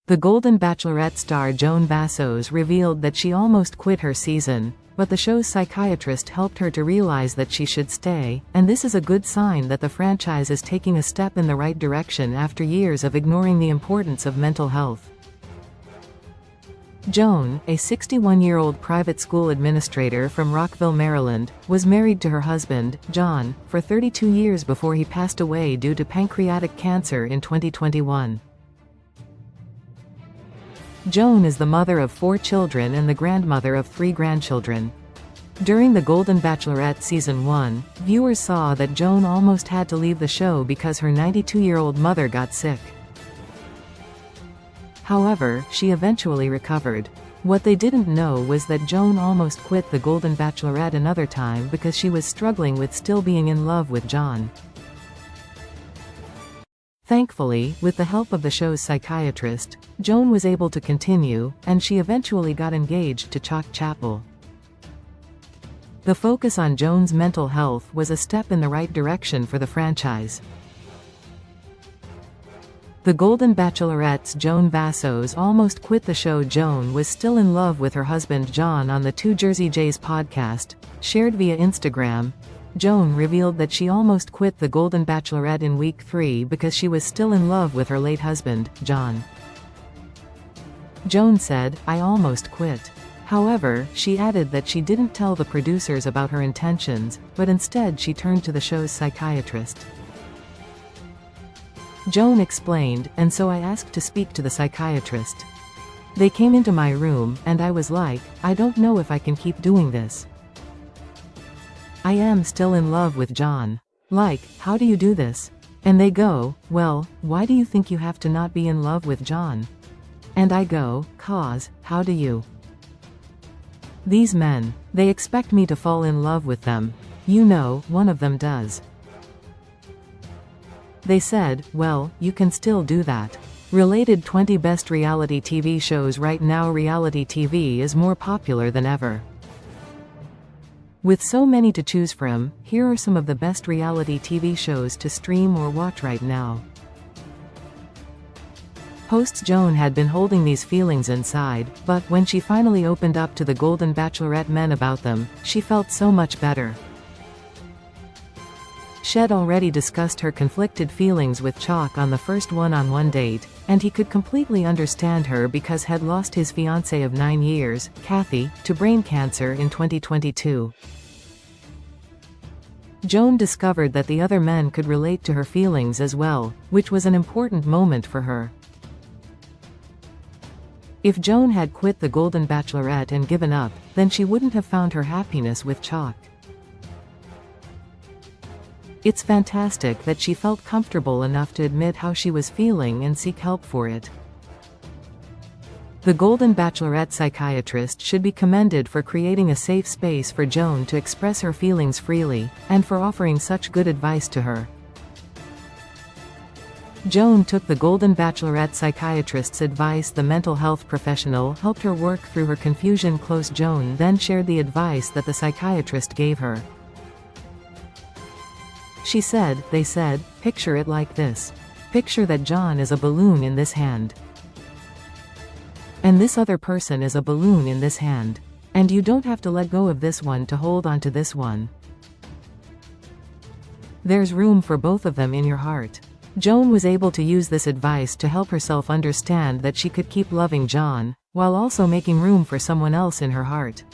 The Golden Bachelorette star Joan Vassos revealed that she almost quit her season, but the show's psychiatrist helped her to realize that she should stay, and this is a good sign that the franchise is taking a step in the right direction after years of ignoring the importance of mental health. Joan, a 61-year-old private school administrator from Rockville, Maryland, was married to her husband, John, for 32 years before he passed away due to pancreatic cancer in 2021. Joan is the mother of 4 children and the grandmother of 3 grandchildren. During the Golden Bachelorette Season 1, viewers saw that Joan almost had to leave the show because her 92-year-old mother got sick. However, she eventually recovered. What they didn't know was that Joan almost quit the Golden Bachelorette another time because she was struggling with still being in love with John. Thankfully, with the help of the show's psychiatrist, Joan was able to continue, and she eventually got engaged to Chalk Chapel. The focus on Joan's mental health was a step in the right direction for the franchise. The Golden Bachelorette's Joan Vassos almost quit the show. Joan was still in love with her husband John. On the Two Jersey Jays podcast, shared via Instagram, Joan revealed that she almost quit the Golden Bachelorette in week 3 because she was still in love with her late husband, John. Joan said, "I almost quit." However, she added that she didn't tell the producers about her intentions, but instead she turned to the show's psychiatrist. Joan explained, "And so I asked to speak to the psychiatrist. They came into my room, and I was like, I don't know if I can keep doing this. I am still in love with John. Like, how do you do this? And they go, well, why do you think you have to not be in love with John? And I go, cause, how do you? These men, they expect me to fall in love with them. You know, one of them does. They said, well, you can still do that." Related 20 best reality TV shows. Right now reality TV is more popular than ever. With so many to choose from, here are some of the best reality TV shows to stream or watch right now. Host Joan had been holding these feelings inside, but when she finally opened up to the Golden Bachelorette men about them, she felt so much better. She'd already discussed her conflicted feelings with Chalk on the first one-on-one date, and he could completely understand her because had lost his fiancée of 9 years, Kathy, to brain cancer in 2022. Joan discovered that the other men could relate to her feelings as well, which was an important moment for her. If Joan had quit the Golden Bachelorette and given up, then she wouldn't have found her happiness with Chalk. It's fantastic that she felt comfortable enough to admit how she was feeling and seek help for it. The Golden Bachelorette psychiatrist should be commended for creating a safe space for Joan to express her feelings freely, and for offering such good advice to her. Joan took the Golden Bachelorette psychiatrist's advice. The mental health professional helped her work through her confusion. Joan then shared the advice that the psychiatrist gave her. She said, "They said, picture it like this. Picture that John is a balloon in this hand. And this other person is a balloon in this hand. And you don't have to let go of this one to hold on to this one. There's room for both of them in your heart." Joan was able to use this advice to help herself understand that she could keep loving John, while also making room for someone else in her heart.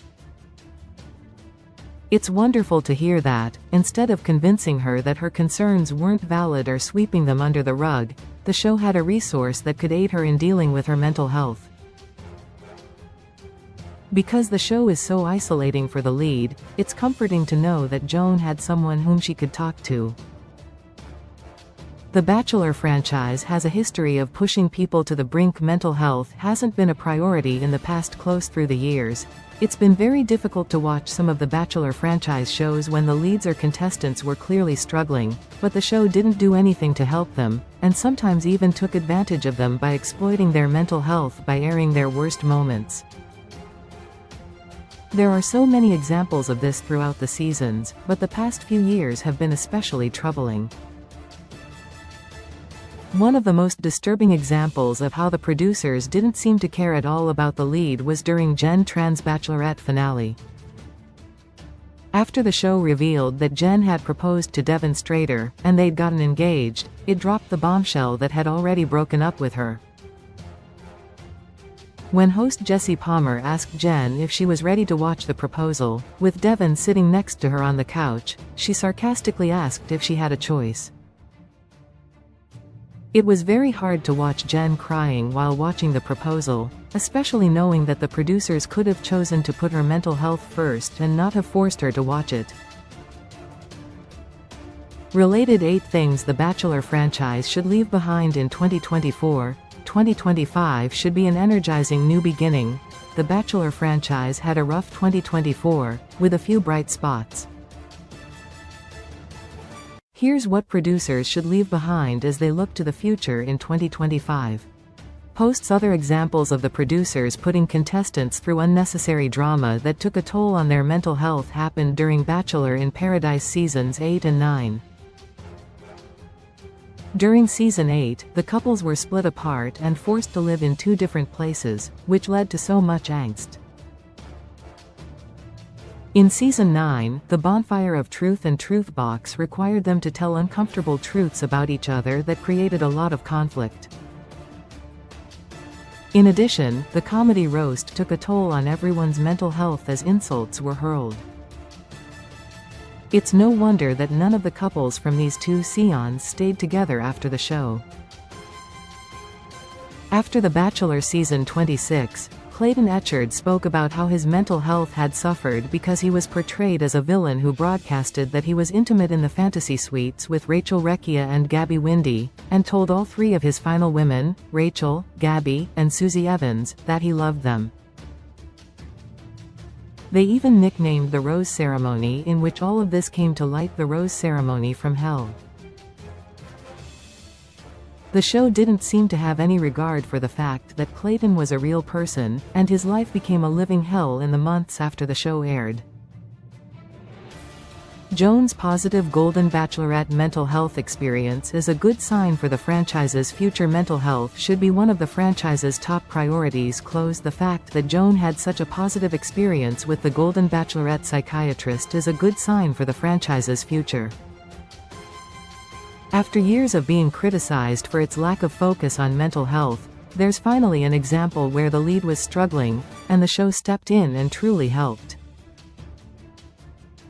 It's wonderful to hear that, instead of convincing her that her concerns weren't valid or sweeping them under the rug, the show had a resource that could aid her in dealing with her mental health. Because the show is so isolating for the lead, it's comforting to know that Joan had someone whom she could talk to. The Bachelor franchise has a history of pushing people to the brink. Mental health hasn't been a priority in the past. Through the years, it's been very difficult to watch some of the Bachelor franchise shows when the leads or contestants were clearly struggling, but the show didn't do anything to help them, and sometimes even took advantage of them by exploiting their mental health by airing their worst moments. There are so many examples of this throughout the seasons, but the past few years have been especially troubling. One of the most disturbing examples of how the producers didn't seem to care at all about the lead was during Jen Tran's Bachelorette finale. After the show revealed that Jen had proposed to Devon Strader, and they'd gotten engaged, it dropped the bombshell that had already broken up with her. When host Jesse Palmer asked Jen if she was ready to watch the proposal, with Devon sitting next to her on the couch, she sarcastically asked if she had a choice. It was very hard to watch Jen crying while watching the proposal, especially knowing that the producers could have chosen to put her mental health first and not have forced her to watch it. Related 8 things the Bachelor franchise should leave behind in 2024. 2025 should be an energizing new beginning. The Bachelor franchise had a rough 2024, with a few bright spots. Here's what producers should leave behind as they look to the future in 2025. Posts other examples of the producers putting contestants through unnecessary drama that took a toll on their mental health happened during Bachelor in Paradise seasons 8 and 9. During season 8, the couples were split apart and forced to live in 2 different places, which led to so much angst. In season 9, the bonfire of truth and truth box required them to tell uncomfortable truths about each other that created a lot of conflict. In addition, the comedy roast took a toll on everyone's mental health as insults were hurled. It's no wonder that none of the couples from these 2 seasons stayed together after the show. After The Bachelor season 26, Clayton Echard spoke about how his mental health had suffered because he was portrayed as a villain who broadcasted that he was intimate in the fantasy suites with Rachel Recchia and Gabby Windey, and told all 3 of his final women, Rachel, Gabby, and Susie Evans, that he loved them. They even nicknamed the rose ceremony in which all of this came to light the rose ceremony from hell. The show didn't seem to have any regard for the fact that Clayton was a real person, and his life became a living hell in the months after the show aired. Joan's positive Golden Bachelorette mental health experience is a good sign for the franchise's future. Mental health should be one of the franchise's top priorities. The fact that Joan had such a positive experience with the Golden Bachelorette psychiatrist is a good sign for the franchise's future. After years of being criticized for its lack of focus on mental health, there's finally an example where the lead was struggling, and the show stepped in and truly helped.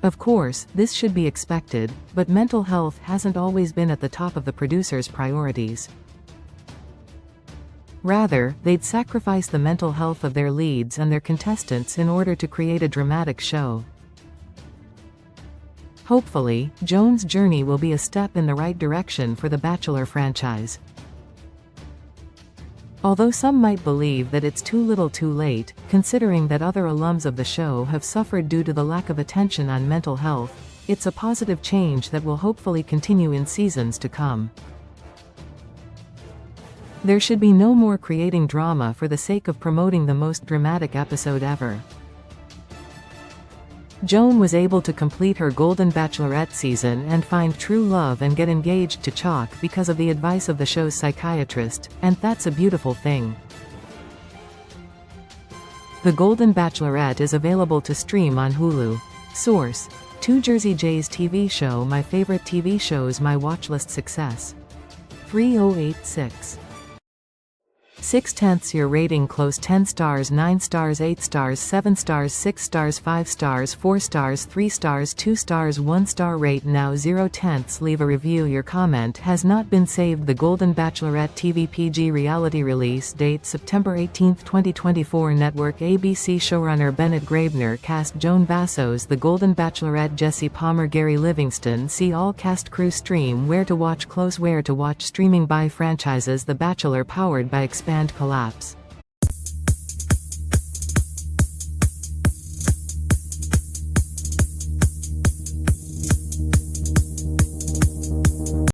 Of course, this should be expected, but mental health hasn't always been at the top of the producers' priorities. Rather, they'd sacrifice the mental health of their leads and their contestants in order to create a dramatic show. Hopefully, Joan's journey will be a step in the right direction for the Bachelor franchise. Although some might believe that it's too little too late, considering that other alums of the show have suffered due to the lack of attention on mental health, it's a positive change that will hopefully continue in seasons to come. There should be no more creating drama for the sake of promoting the most dramatic episode ever. Joan was able to complete her Golden Bachelorette season and find true love and get engaged to Chalk because of the advice of the show's psychiatrist, and that's a beautiful thing. The Golden Bachelorette is available to stream on Hulu. Source: 2 Jersey J's TV show. My favorite TV shows. My watchlist success. 3086. 6/10 your rating. Close. 10 stars, 9 stars, 8 stars, 7 stars, 6 stars, 5 stars, 4 stars, 3 stars, 2 stars, 1 star. Rate now. 0/10. Leave a review. Your comment has not been saved. The Golden Bachelorette TV PG reality release date September 18, 2024. Network ABC. Showrunner Bennett Graebner. Cast Joan Vassos. The Golden Bachelorette. Jesse Palmer, Gary Livingston. See all cast. Crew. Stream where to watch. Close where to watch. Streaming by franchises. The Bachelor powered by Expand Collapse.